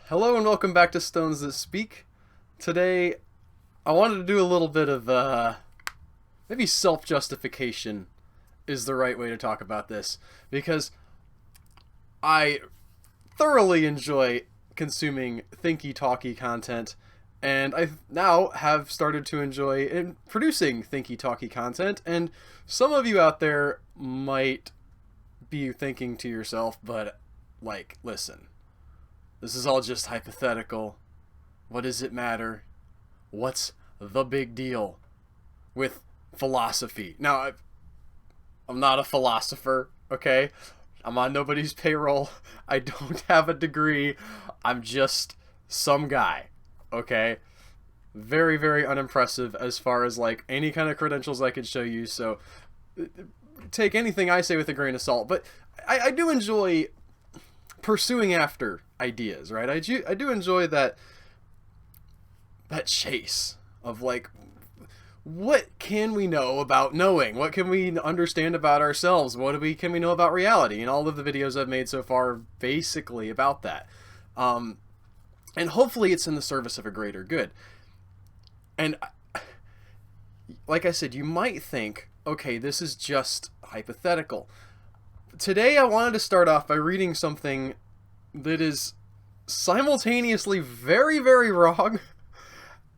Hello and welcome back to Stones That Speak. Today, I wanted to do a little bit of, maybe self-justification is the right way to talk about this. Because I thoroughly enjoy consuming thinky-talky content, and I now have started to enjoy producing thinky-talky content, and some of you out there might be thinking to yourself, but, like, listen. This is all just hypothetical. What does it matter? What's the big deal with philosophy? Now, I'm not a philosopher, okay? I'm on nobody's payroll. I don't have a degree. I'm just some guy, okay? Very, very unimpressive as far as, like, any kind of credentials I could show you, so take anything I say with a grain of salt. But I do enjoy pursuing after ideas, right? I do enjoy that chase of, like, what can we know about knowing? What can we understand about ourselves? Can we know about reality? And all of the videos I've made so far are basically about that. And hopefully it's in the service of a greater good. And like I said, you might think, okay, this is just hypothetical. Today I wanted to start off by reading something that is simultaneously very, very wrong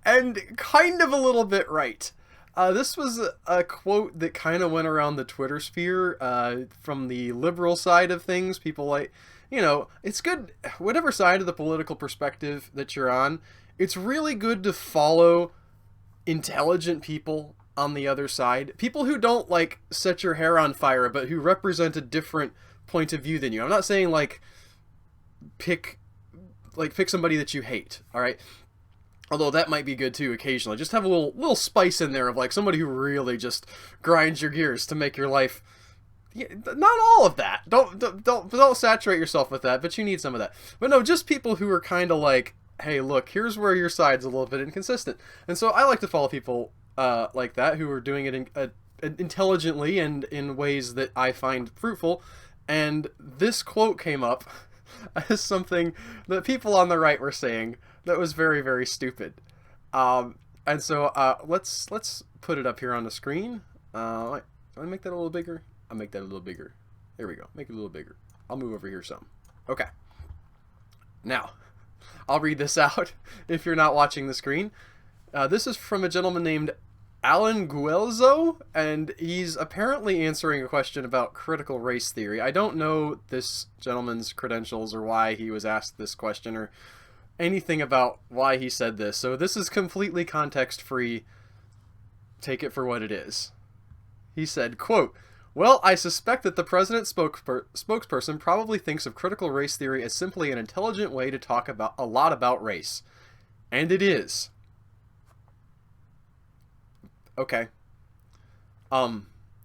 and kind of a little bit right. This was a quote that kind of went around the Twitter sphere from the liberal side of things. People like, it's good, whatever side of the political perspective that you're on, it's really good to follow intelligent people on the other side. People who don't, like, set your hair on fire, but who represent a different point of view than you. I'm not saying, like, pick somebody that you hate, alright? Although that might be good too occasionally. Just have a little spice in there of, like, somebody who really just grinds your gears to make your life. Not all of that. Don't saturate yourself with that, but you need some of that. But no, just people who are kind of like, hey, look, here's where your side's a little bit inconsistent. And so I like to follow people like that, who are doing it intelligently and in ways that I find fruitful. And this quote came up as something that people on the right were saying that was very, very stupid. And so let's put it up here on the screen. Do I make that a little bigger? I'll make that a little bigger. There we go. Make it a little bigger. I'll move over here some. Okay. Now, I'll read this out if you're not watching the screen. This is from a gentleman named Alan Guelzo, and he's apparently answering a question about critical race theory. I don't know this gentleman's credentials or why he was asked this question or anything about why he said this, so this is completely context-free. Take it for what it is. He said, quote, "Well, I suspect that the president's spokesperson probably thinks of critical race theory as simply an intelligent way to talk about a lot about race. And it is." Okay. I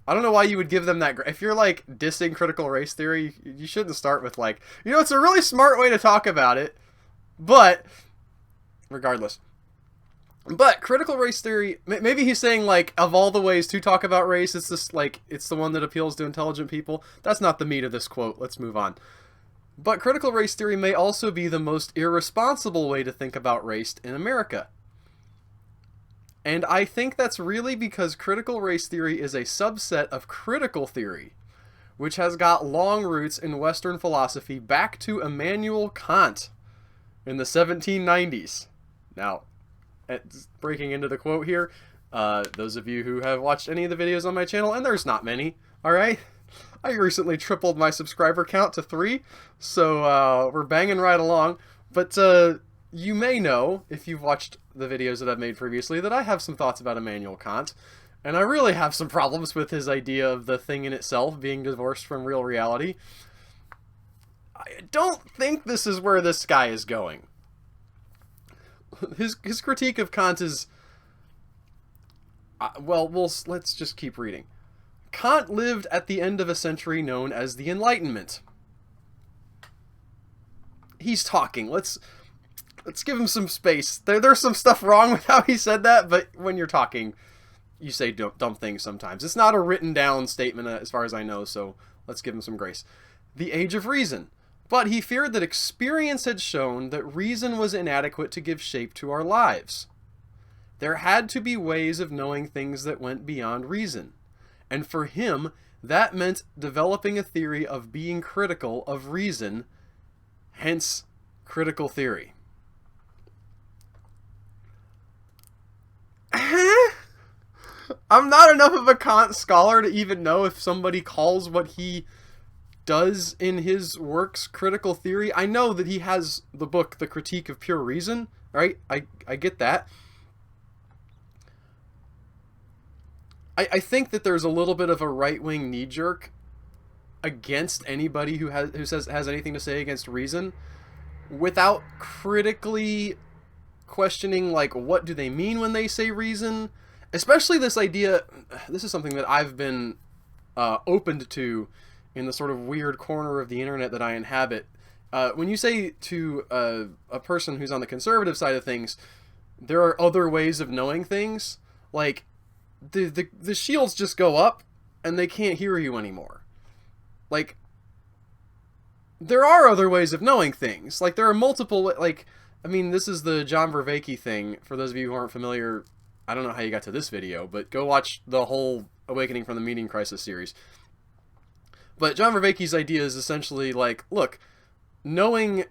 don't know why you would give them that. If you're, like, dissing critical race theory, you shouldn't start with, like, it's a really smart way to talk about it, but regardless. But critical race theory, maybe he's saying, like, of all the ways to talk about race, it's just, like, it's the one that appeals to intelligent people. That's not the meat of this quote. Let's move on. But critical race theory may also be the most irresponsible way to think about race in America. And I think that's really because critical race theory is a subset of critical theory, which has got long roots in Western philosophy back to Immanuel Kant in the 1790s. Now, breaking into the quote here, those of you who have watched any of the videos on my channel, and there's not many, alright? I recently tripled my subscriber count to 3, so we're banging right along. But you may know, if you've watched the videos that I've made previously, that I have some thoughts about Immanuel Kant, and I really have some problems with his idea of the thing in itself being divorced from real reality. I don't think this is where this guy is going. His critique of Kant is... let's just keep reading. Kant lived at the end of a century known as the Enlightenment. He's talking. Let's give him some space. There's some stuff wrong with how he said that, but when you're talking, you say dumb things sometimes. It's not a written down statement as far as I know, so let's give him some grace. The Age of Reason. But he feared that experience had shown that reason was inadequate to give shape to our lives. There had to be ways of knowing things that went beyond reason. And for him, that meant developing a theory of being critical of reason, hence critical theory. I'm not enough of a Kant scholar to even know if somebody calls what he does in his works critical theory. I know that he has the book The Critique of Pure Reason, right? I get that. I think that there's a little bit of a right-wing knee-jerk against anybody who has anything to say against reason without critically questioning, like, what do they mean when they say reason? Especially this idea, this is something that I've been opened to in the sort of weird corner of the internet that I inhabit. When you say to a person who's on the conservative side of things, there are other ways of knowing things, like, the shields just go up and they can't hear you anymore. Like, there are other ways of knowing things. Like, there are multiple, like, I mean, this is the John Vervaeke thing. For those of you who aren't familiar, I don't know how you got to this video, but go watch the whole Awakening from the Meaning Crisis series. But John Vervaeke's idea is essentially like, look, knowing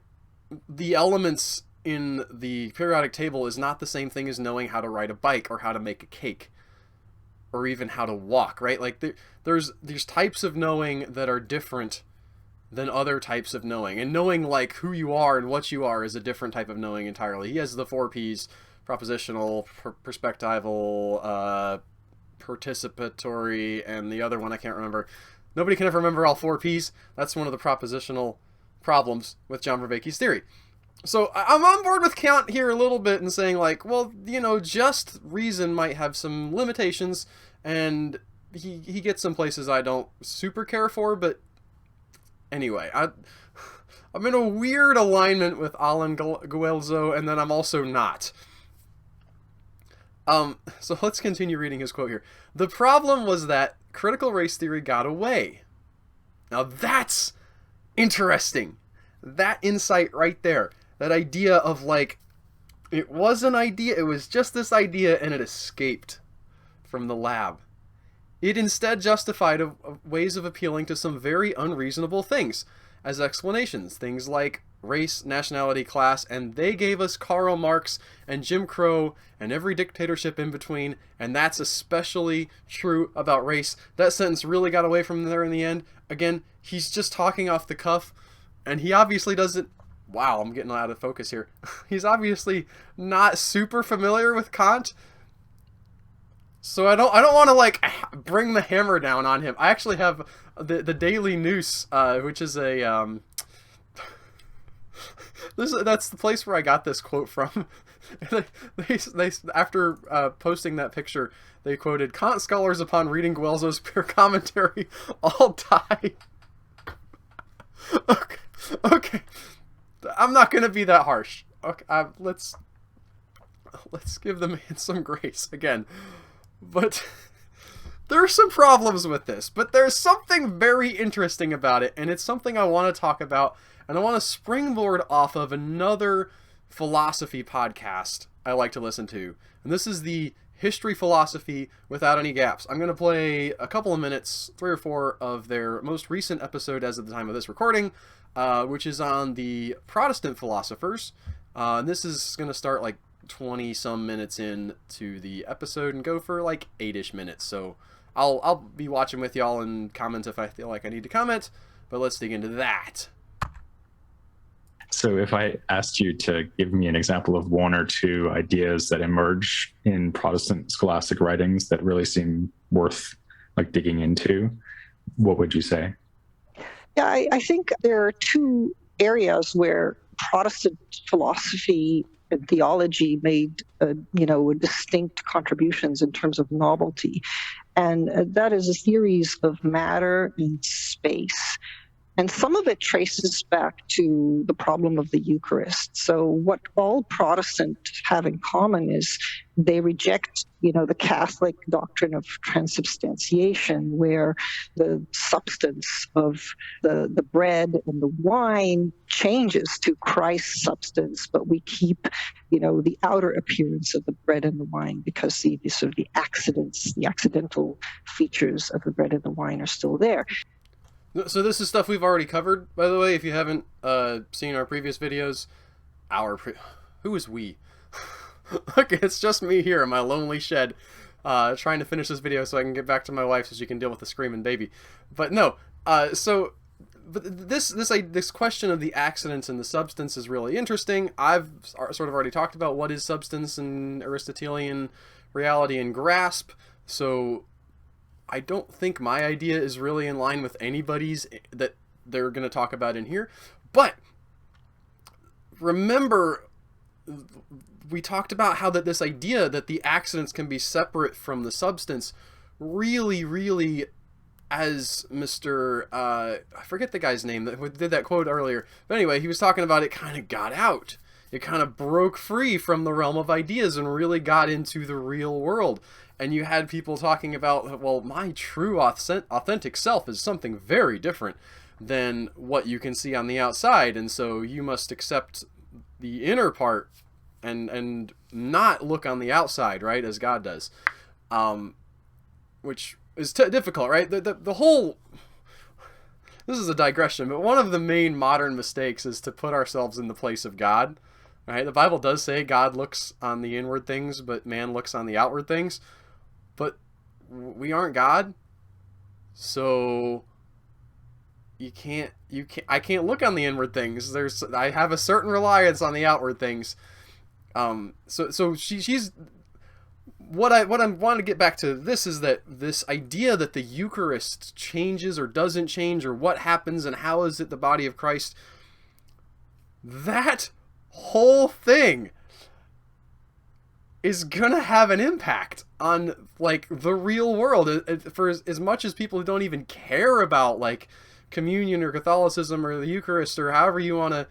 the elements in the periodic table is not the same thing as knowing how to ride a bike or how to make a cake or even how to walk, right? Like, there's types of knowing that are different than other types of knowing. And knowing, like, who you are and what you are is a different type of knowing entirely. He has the 4 Ps, propositional, perspectival, participatory, and the other one I can't remember. Nobody can ever remember all 4 Ps. That's one of the propositional problems with John Vervaeke's theory. So I'm on board with Kant here a little bit and saying, like, well, you know, just reason might have some limitations, and he gets some places I don't super care for, but anyway, I'm in a weird alignment with Alan Guelzo, and then I'm also not. So let's continue reading his quote here. The problem was that critical race theory got away. Now that's interesting. That insight right there. That idea of, like, it was an idea, it was just this idea, and it escaped from the lab. It instead justified ways of appealing to some very unreasonable things as explanations. Things like race, nationality, class, and they gave us Karl Marx and Jim Crow and every dictatorship in between, and that's especially true about race. That sentence really got away from there in the end. Again, he's just talking off the cuff, and he obviously doesn't... Wow, I'm getting out of focus here. He's obviously not super familiar with Kant, so I don't want to, like, bring the hammer down on him. I actually have the Daily News, which is a that's the place where I got this quote from. they after posting that picture, they quoted, "Kant scholars upon reading Guelzo's pure commentary all die." Okay. I'm not gonna be that harsh. Okay, let's give the man some grace again. But there are some problems with this, but there's something very interesting about it, and it's something I want to talk about, and I want to springboard off of another philosophy podcast I like to listen to, and this is the History Philosophy Without Any Gaps. I'm going to play a couple of minutes, 3 or 4, of their most recent episode as of the time of this recording, which is on the Protestant philosophers. This is going to start like 20-some minutes into the episode and go for like 8-ish minutes. So I'll be watching with y'all and comment if I feel like I need to comment, but let's dig into that. So if I asked you to give me an example of 1 or 2 ideas that emerge in Protestant scholastic writings that really seem worth, like, digging into, what would you say? Yeah, I think there are 2 areas where Protestant philosophy and theology made, distinct contributions in terms of novelty. And that is the theories of matter and space. And some of it traces back to the problem of the Eucharist. So what all Protestants have in common is they reject, the Catholic doctrine of transubstantiation, where the substance of the bread and the wine changes to Christ's substance, but we keep, the outer appearance of the bread and the wine because the sort of the accidental features of the bread and the wine are still there. So this is stuff we've already covered, by the way. If you haven't seen our previous videos, who is we? Okay, it's just me here in my lonely shed, trying to finish this video so I can get back to my wife so she can deal with the screaming baby. But no, but this question of the accidents and the substance is really interesting. I've sort of already talked about what is substance in Aristotelian reality and grasp, so I don't think my idea is really in line with anybody's that they're going to talk about in here. But remember, we talked about how that this idea that the accidents can be separate from the substance really, as Mr. I forget the guy's name that did that quote earlier. But anyway, he was talking about it kind of got out. It kind of broke free from the realm of ideas and really got into the real world. And you had people talking about, well, my true authentic self is something very different than what you can see on the outside. And so you must accept the inner part and not look on the outside, right, as God does. Which is difficult, right? The whole... This is a digression, but one of the main modern mistakes is to put ourselves in the place of God. Right? The Bible does say God looks on the inward things, but man looks on the outward things. But we aren't God, so I can't look on the inward things. I have a certain reliance on the outward things. So she's what I want to get back to this is that this idea that the Eucharist changes or doesn't change, or what happens and how is it the body of Christ, that whole thing is gonna have an impact on like the real world. For as much as people who don't even care about like communion or Catholicism or the Eucharist or however you want to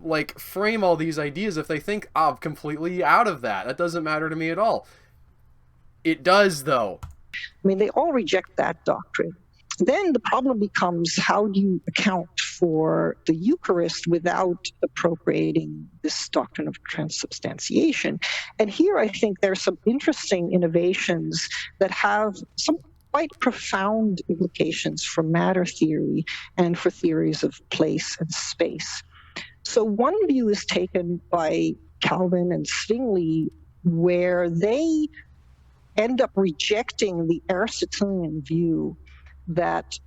like frame all these ideas, if they think I'm completely out of that doesn't matter to me at all. It does, though. I mean, they all reject that doctrine. Then the problem becomes, how do you account for the Eucharist without appropriating this doctrine of transubstantiation? And here I think there's some interesting innovations that have some quite profound implications for matter theory and for theories of place and space. So one view is taken by Calvin and Zwingli, where they end up rejecting the Aristotelian view that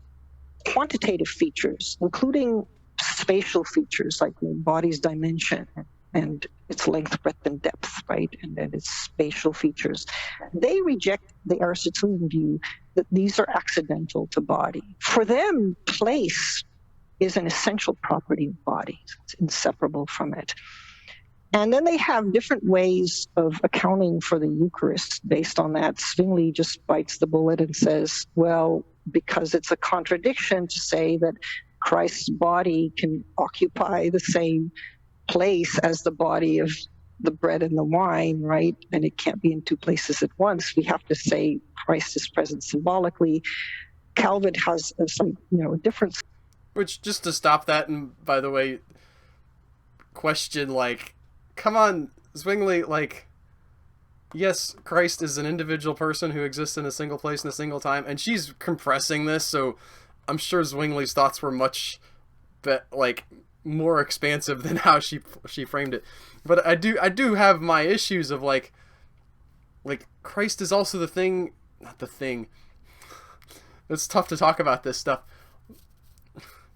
quantitative features, including spatial features like the body's dimension and its length, breadth, and depth, right, and then its spatial features, they reject the Aristotelian view that these are accidental to body. For them, place is an essential property of body. It's inseparable from it. And then they have different ways of accounting for the Eucharist based on that. Zwingli just bites the bullet and says, well, because it's a contradiction to say that Christ's body can occupy the same place as the body of the bread and the wine, right? And it can't be in two places at once. We have to say Christ is present symbolically. Calvin has some, difference. Which, just to stop that, and by the way, question, like, come on, Zwingli, like, yes, Christ is an individual person who exists in a single place in a single time, and she's compressing this, so I'm sure Zwingli's thoughts were much, more expansive than how she framed it. But I do have my issues of, like, Christ is also the thing, not the thing. It's tough to talk about this stuff.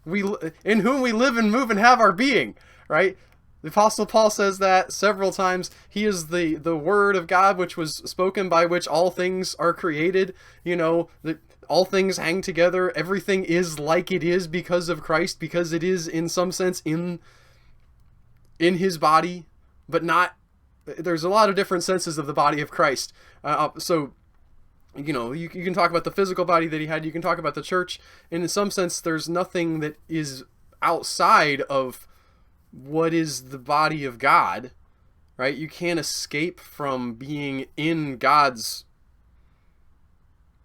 In whom we live and move and have our being, right? The Apostle Paul says that several times. He is the Word of God, which was spoken, by which all things are created. All things hang together. Everything is like it is because of Christ, because it is in some sense in his body, but not. There's a lot of different senses of the body of Christ. So you know, you can talk about the physical body that he had, you can talk about the church, and in some sense there's nothing that is outside of what is the body of God, right? You can't escape from being in God's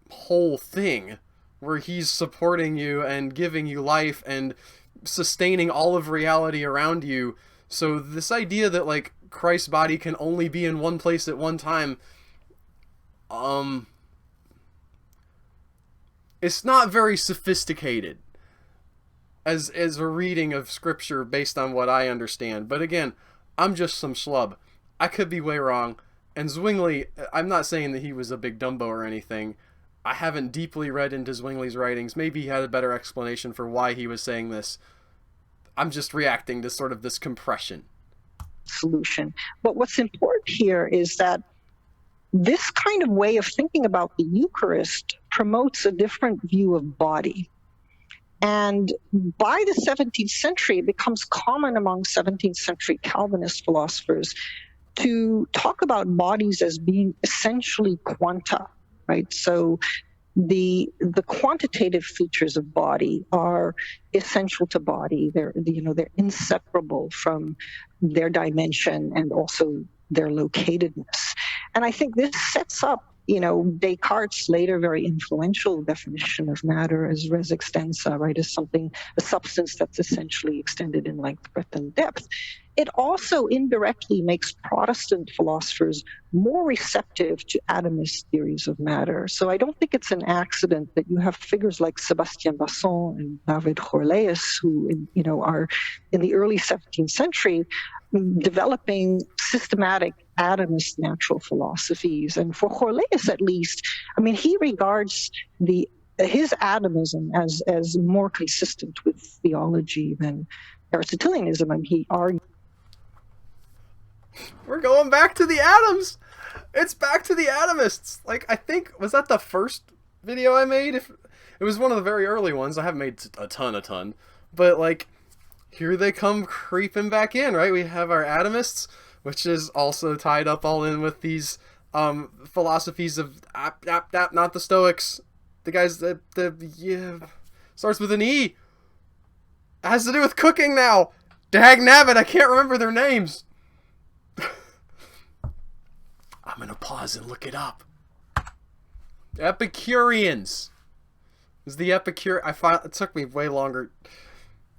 whole thing, where he's supporting you and giving you life and sustaining all of reality around you. So this idea that like Christ's body can only be in one place at one time, it's not very sophisticated as a reading of scripture based on what I understand. But again, I'm just some schlub. I could be way wrong. And Zwingli, I'm not saying that he was a big Dumbo or anything. I haven't deeply read into Zwingli's writings. Maybe he had a better explanation for why he was saying this. I'm just reacting to sort of this compression. Solution. But what's important here is that this kind of way of thinking about the Eucharist promotes a different view of body. And by the 17th century, it becomes common among 17th century Calvinist philosophers to talk about bodies as being essentially quanta, right? So the quantitative features of body are essential to body. They're inseparable from their dimension and also their locatedness. And I think this sets up, Descartes' later very influential definition of matter as res extensa, right, as a substance that's essentially extended in length, breadth, and depth. It also indirectly makes Protestant philosophers more receptive to atomist theories of matter. So I don't think it's an accident that you have figures like Sébastien Basson and David Jorleus, who are in the early 17th century developing systematic atomist natural philosophies. And for Jorleus, at least, he regards his atomism as more consistent with theology than Aristotelianism, and he argues. We're going back to the atoms. It's back to the atomists. Like, I think, was that the first video I made? If it was one of the very early ones. I haven't made a ton. But, like, here they come creeping back in, right? We have our atomists, which is also tied up all in with these philosophies of not the Stoics. The guys that starts with an E. It has to do with cooking now. Dag nabbit, I can't remember their names. I'm gonna pause and look it up. Epicureans. Is the it took me way longer.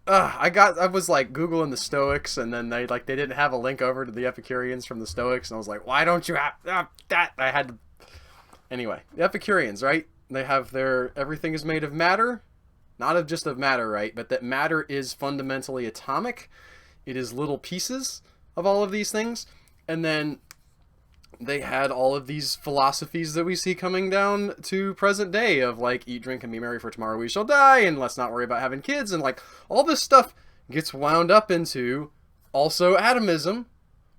I was like Googling the Stoics, and then they didn't have a link over to the Epicureans from the Stoics, and I was like, why don't you have that? I had to. Anyway, the Epicureans, right? They have everything is made of matter, not of just of matter, right? But that matter is fundamentally atomic. It is little pieces of all of these things, and then they had all of these philosophies that we see coming down to present day of like eat, drink, and be merry, for tomorrow we shall die, and let's not worry about having kids, and like all this stuff gets wound up into also atomism.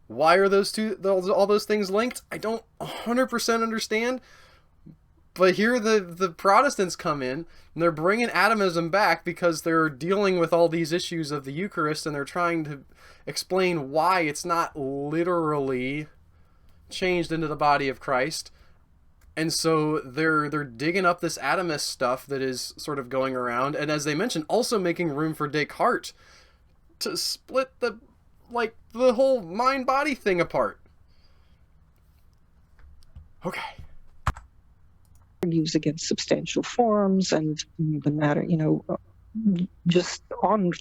Why are all those things linked? I don't 100% understand. But here the Protestants come in, and they're bringing atomism back because they're dealing with all these issues of the Eucharist, and they're trying to explain why it's not literally changed into the body of Christ. And so they're digging up this atomist stuff that is sort of going around, and as they mentioned, also making room for Descartes to split the whole mind-body thing apart. Okay. Argues against substantial forms and the matter, just on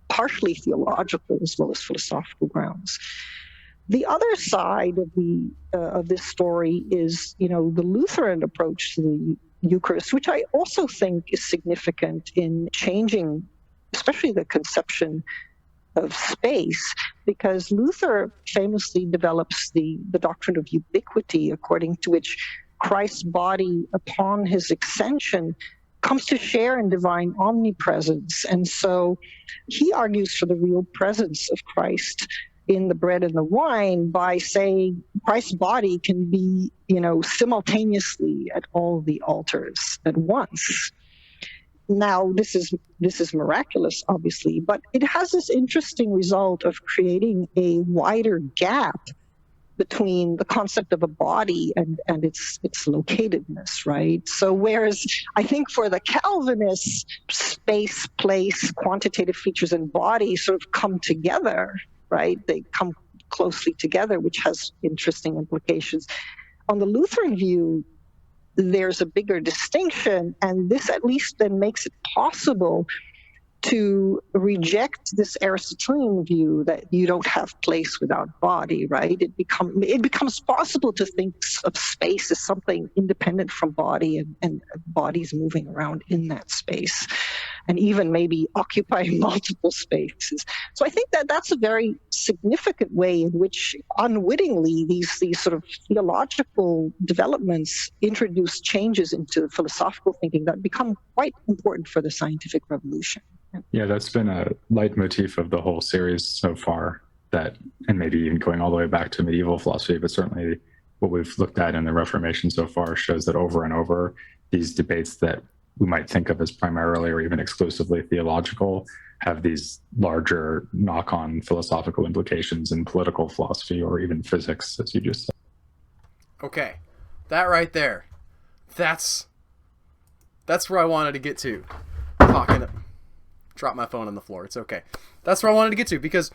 partially theological as well as philosophical grounds. The other side of this story is, the Lutheran approach to the Eucharist, which I also think is significant in changing, especially the conception of space, because Luther famously develops the doctrine of ubiquity, according to which Christ's body, upon his ascension, comes to share in divine omnipresence. And so he argues for the real presence of Christ in the bread and the wine by saying Christ's body can be, simultaneously at all the altars at once. Now, this is miraculous, obviously, but it has this interesting result of creating a wider gap between the concept of a body and its locatedness, right? So whereas I think for the Calvinists, space, place, quantitative features, and body sort of come together, right? They come closely together, which has interesting implications. On the Lutheran view, there's a bigger distinction, and this at least then makes it possible to reject this Aristotelian view that you don't have place without body, right? It becomes possible to think of space as something independent from body, and bodies moving around in that space, and even maybe occupying multiple spaces. So I think that that's a very significant way in which unwittingly these sort of theological developments introduce changes into philosophical thinking that become quite important for the scientific revolution. Yeah, that's been a leitmotif of the whole series so far, that, and maybe even going all the way back to medieval philosophy, but certainly what we've looked at in the Reformation so far shows that over and over, these debates that we might think of as primarily or even exclusively theological have these larger knock-on philosophical implications in political philosophy or even physics, as you just said. Okay, that right there, that's where I wanted to get to. Drop my phone on the floor. It's okay. That's where I wanted to get to, because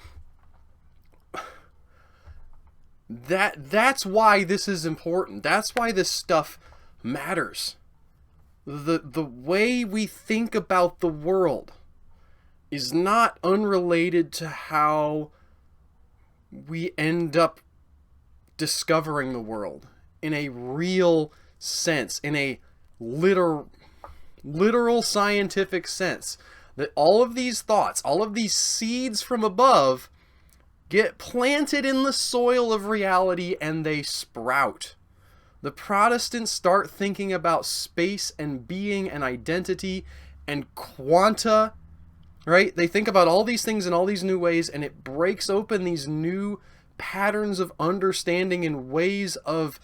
that's why this is important. That's why this stuff matters. The way we think about the world is not unrelated to how we end up discovering the world in a real sense, in a literal scientific sense. That all of these thoughts, all of these seeds from above get planted in the soil of reality and they sprout. The Protestants start thinking about space and being and identity and quanta, right? They think about all these things in all these new ways, and it breaks open these new patterns of understanding and ways of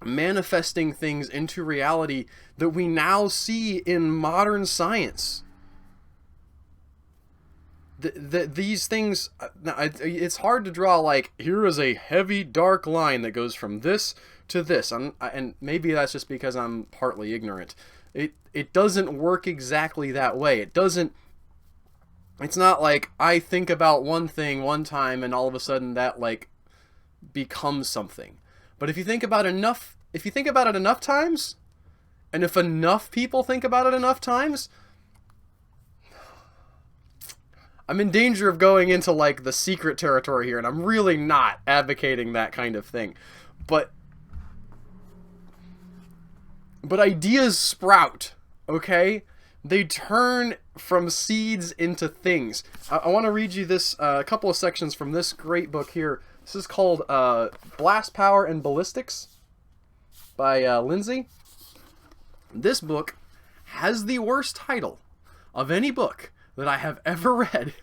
manifesting things into reality that we now see in modern science. These things, it's hard to draw like, here is a heavy dark line that goes from this to this, and maybe that's just because I'm partly ignorant. It doesn't work exactly that way. It's not like I think about one thing one time and all of a sudden that like becomes something. But if you think about it enough times, and if enough people think about it enough times, I'm in danger of going into like the secret territory here, and I'm really not advocating that kind of thing. But ideas sprout, okay? They turn from seeds into things. I want to read you this a couple of sections from this great book here. This is called Blast Power and Ballistics by Lindsay. This book has the worst title of any book that I have ever read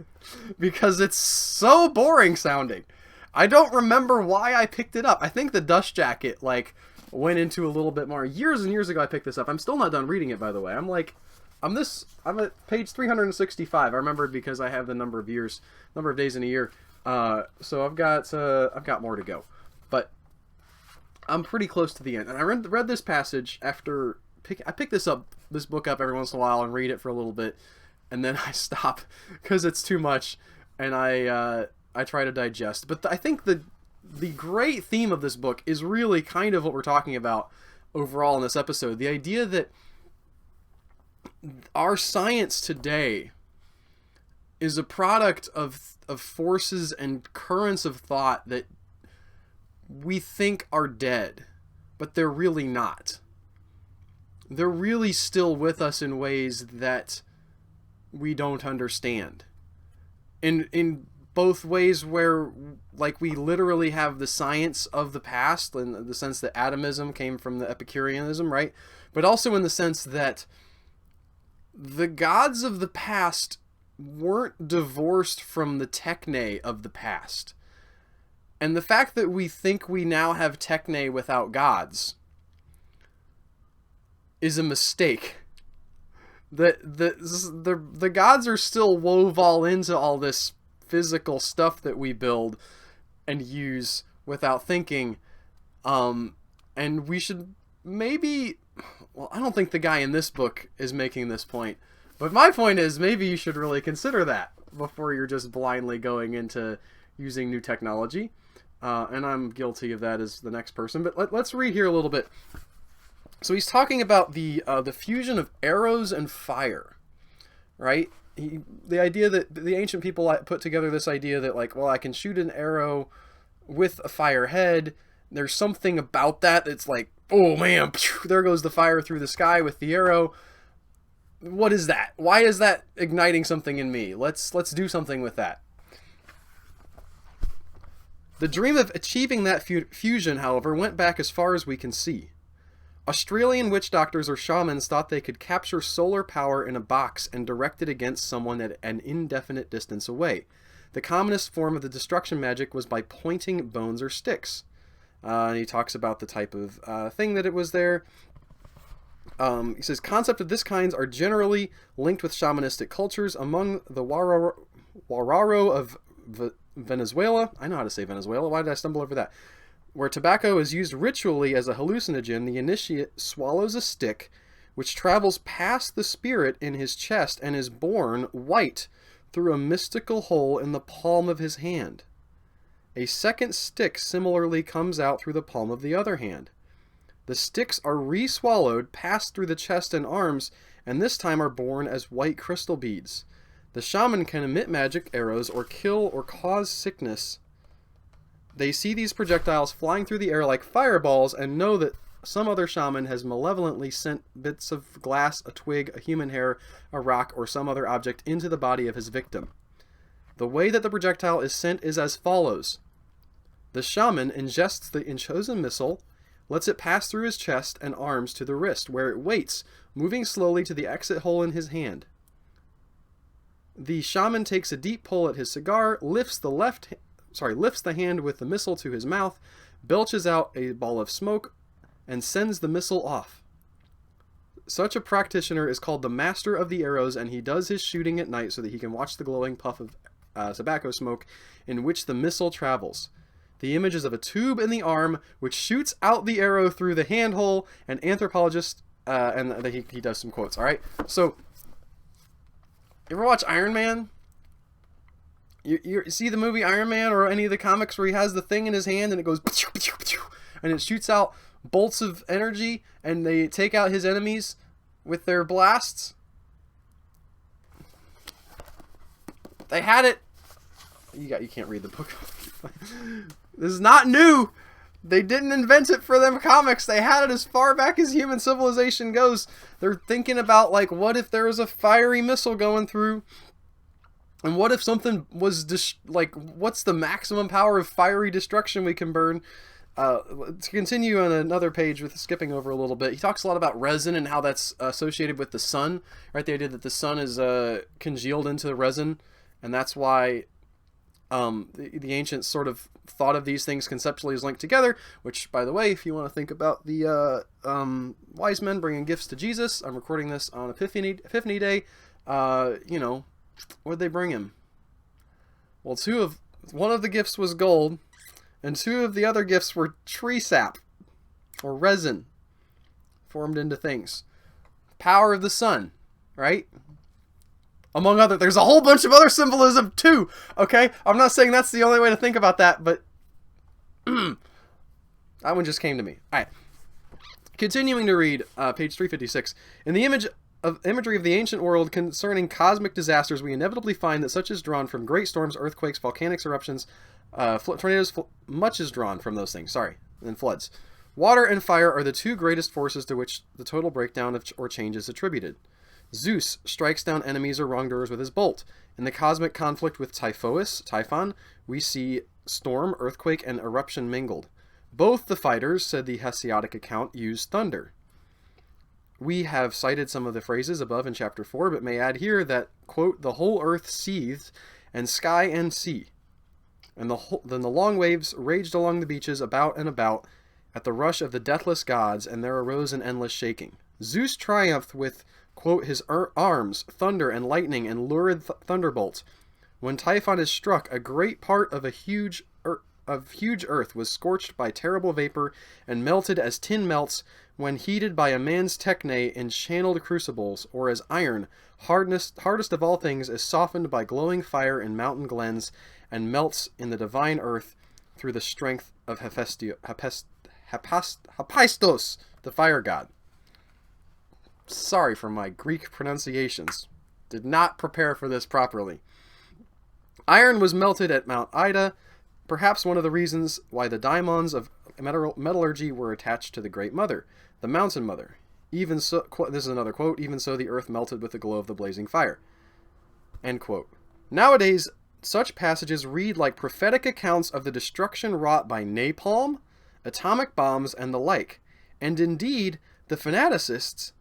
because it's so boring sounding. I don't remember why I picked it up. I think the dust jacket like went into a little bit more. Years and years ago I picked this up. I'm still not done reading it, by the way. I'm at page 365. I remembered because I have the number of days in a year. So I've got more to go. But I'm pretty close to the end. And I read this passage after I pick this book up every once in a while and read it for a little bit. And then I stop because it's too much, and I try to digest. But I think the great theme of this book is really kind of what we're talking about overall in this episode. The idea that our science today is a product of forces and currents of thought that we think are dead, but they're really not. They're really still with us in ways that we don't understand. In both ways where, like, we literally have the science of the past, in the sense that atomism came from the Epicureanism, right? But also in the sense that the gods of the past weren't divorced from the techne of the past. And the fact that we think we now have techne without gods is a mistake. The gods are still wove all into all this physical stuff that we build and use without thinking. And we should maybe... Well, I don't think the guy in this book is making this point. But my point is, maybe you should really consider that before you're just blindly going into using new technology. And I'm guilty of that as the next person. But let's read here a little bit. So he's talking about the fusion of arrows and fire, right? The idea that the ancient people put together this idea that, like, well, I can shoot an arrow with a fire head. There's something about that that's like, oh man, there goes the fire through the sky with the arrow. What is that? Why is that igniting something in me? Let's do something with that. The dream of achieving that fusion, however, went back as far as we can see. Australian witch doctors or shamans thought they could capture solar power in a box and direct it against someone at an indefinite distance away. The commonest form of the destruction magic was by pointing bones or sticks. And he talks about the type of thing that it was there. He says, concepts of this kind are generally linked with shamanistic cultures. Among the Wararo of Venezuela, I know how to say Venezuela, why did I stumble over that? Where tobacco is used ritually as a hallucinogen, the initiate swallows a stick, which travels past the spirit in his chest and is born white through a mystical hole in the palm of his hand. A second stick similarly comes out through the palm of the other hand. The sticks are re-swallowed, pass through the chest and arms, and this time are born as white crystal beads. The shaman can emit magic arrows or kill or cause sickness. They see these projectiles flying through the air like fireballs and know that some other shaman has malevolently sent bits of glass, a twig, a human hair, a rock, or some other object into the body of his victim. The way that the projectile is sent is as follows. The shaman ingests the chosen missile, lets it pass through his chest and arms to the wrist, where it waits, moving slowly to the exit hole in his hand. The shaman takes a deep pull at his cigar, lifts the hand with the missile to his mouth, belches out a ball of smoke, and sends the missile off. Such a practitioner is called the master of the arrows, and he does his shooting at night so that he can watch the glowing puff of tobacco smoke in which the missile travels. The image is of a tube in the arm which shoots out the arrow through the handhole, and anthropologist, and he does some quotes, alright? So, you ever watch Iron Man? You see the movie Iron Man or any of the comics where he has the thing in his hand and it goes and it shoots out bolts of energy and they take out his enemies with their blasts? They had it. You can't read the book. This is not new. They didn't invent it for them comics. They had it as far back as human civilization goes. They're thinking about, like, what if there was a fiery missile going through? And what if something was, what's the maximum power of fiery destruction we can burn? To continue on another page with skipping over a little bit, he talks a lot about resin and how that's associated with the sun, right? The idea that the sun is congealed into resin, and that's why the ancients sort of thought of these things conceptually as linked together, which, by the way, if you want to think about the wise men bringing gifts to Jesus, I'm recording this on Epiphany Day, what did they bring him? Well, one of the gifts was gold, and two of the other gifts were tree sap, or resin, formed into things. Power of the sun, right? Among other, there's a whole bunch of other symbolism too, okay? I'm not saying that's the only way to think about that, but that one just came to me. Alright. Continuing to read, page 356. In the imagery of the ancient world concerning cosmic disasters, we inevitably find that such is drawn from great storms, earthquakes, volcanic eruptions, tornadoes, much is drawn from those things, and floods. Water and fire are the two greatest forces to which the total breakdown or change is attributed. Zeus strikes down enemies or wrongdoers with his bolt. In the cosmic conflict with Typhon, we see storm, earthquake, and eruption mingled. Both the fighters, said the Hesiodic account, use thunder. We have cited some of the phrases above in chapter 4, but may add here that, quote, the whole earth seethed, and sky and sea. And then the long waves raged along the beaches about and about at the rush of the deathless gods, and there arose an endless shaking. Zeus triumphed with, quote, his arms, thunder and lightning and lurid thunderbolts. When Typhon is struck, a great part of a huge huge earth was scorched by terrible vapor and melted as tin melts when heated by a man's techne in channeled crucibles, or as iron, hardest of all things, is softened by glowing fire in mountain glens and melts in the divine earth through the strength of Hephaestos, the fire god. Sorry for my Greek pronunciations. Did not prepare for this properly. Iron was melted at Mount Ida, perhaps one of the reasons why the daimons of metallurgy were attached to the Great Mother, the Mountain Mother. Even so, this is another quote, even so the earth melted with the glow of the blazing fire. End quote. Nowadays, such passages read like prophetic accounts of the destruction wrought by napalm, atomic bombs, and the like. And indeed, the fanaticists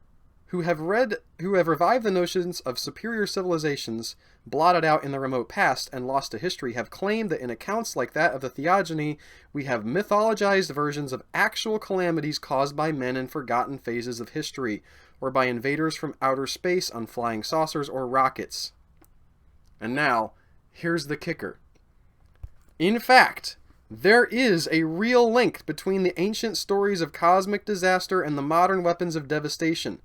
who have revived the notions of superior civilizations blotted out in the remote past and lost to history have claimed that in accounts like that of the Theogony, we have mythologized versions of actual calamities caused by men in forgotten phases of history, or by invaders from outer space on flying saucers or rockets. And now, here's the kicker. In fact, there is a real link between the ancient stories of cosmic disaster and the modern weapons of devastation.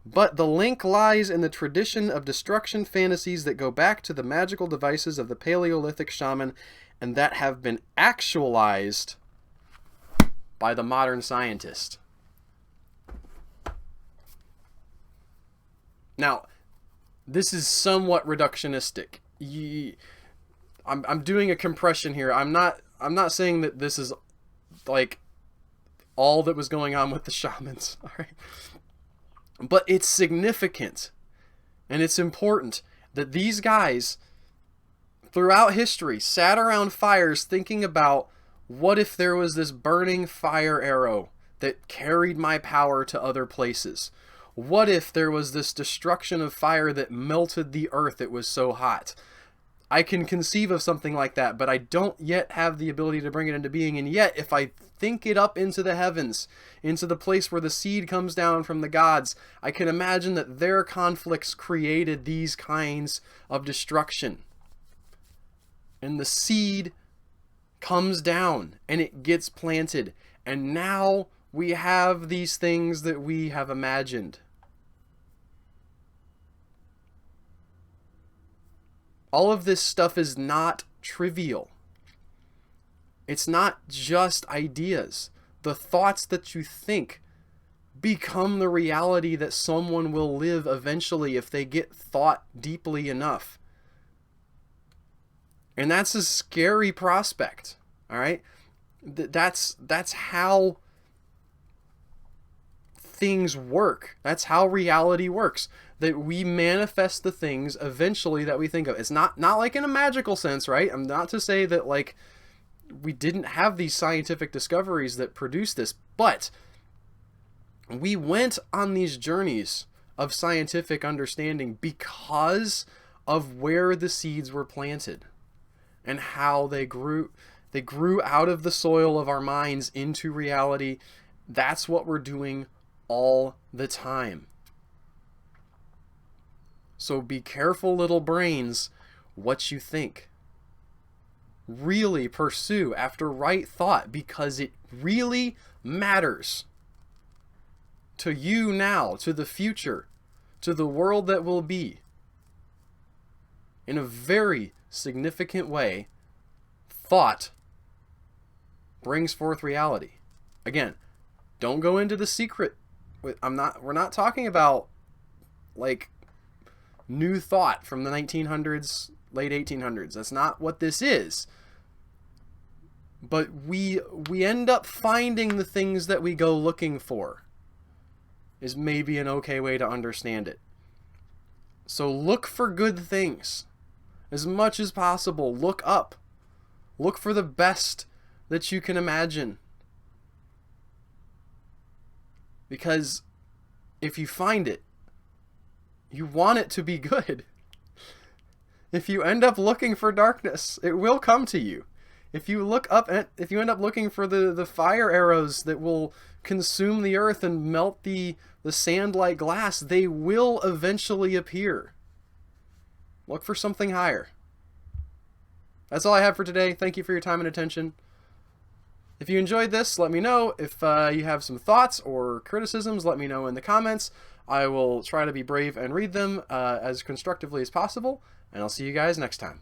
But the link lies in the tradition of destruction fantasies that go back to the magical devices of the Paleolithic shaman and that have been actualized by the modern scientist. Now, this is somewhat reductionistic. I'm doing a compression here. I'm not saying that this is like all that was going on with the shamans. All right. But it's significant and it's important that these guys throughout history sat around fires thinking about, what if there was this burning fire arrow that carried my power to other places? What if there was this destruction of fire that melted the earth, it was so hot? I can conceive of something like that, but I don't yet have the ability to bring it into being. And yet, if I think it up into the heavens, into the place where the seed comes down from the gods, I can imagine that their conflicts created these kinds of destruction. And the seed comes down and it gets planted. And now we have these things that we have imagined. All of this stuff is not trivial. It's not just ideas. The thoughts that you think become the reality that someone will live eventually if they get thought deeply enough. And that's a scary prospect, all right? That's how things work. That's how reality works. That we manifest the things eventually that we think of. It's not like in a magical sense, right? I'm not to say that like we didn't have these scientific discoveries that produced this, but we went on these journeys of scientific understanding because of where the seeds were planted and how they grew. They grew out of the soil of our minds into reality. That's what we're doing all the time. So be careful, little brains, what you think. Really pursue after right thought, because it really matters to you now, to the future, to the world that will be. In a very significant way, thought brings forth reality. Again, don't go into the secret. We're not talking about like new thought from the 1900s, late 1800s. That's not what this is. But we end up finding the things that we go looking for, is maybe an okay way to understand it. So look for good things as much as possible. Look up. Look for the best that you can imagine. Because if you find it, you want it to be good. If you end up looking for darkness, it will come to you. If you end up looking for the fire arrows that will consume the earth and melt the sand like glass, they will eventually appear. Look for something higher. That's all I have for today. Thank you for your time and attention. If you enjoyed this, let me know. If you have some thoughts or criticisms, let me know in the comments. I will try to be brave and read them as constructively as possible, and I'll see you guys next time.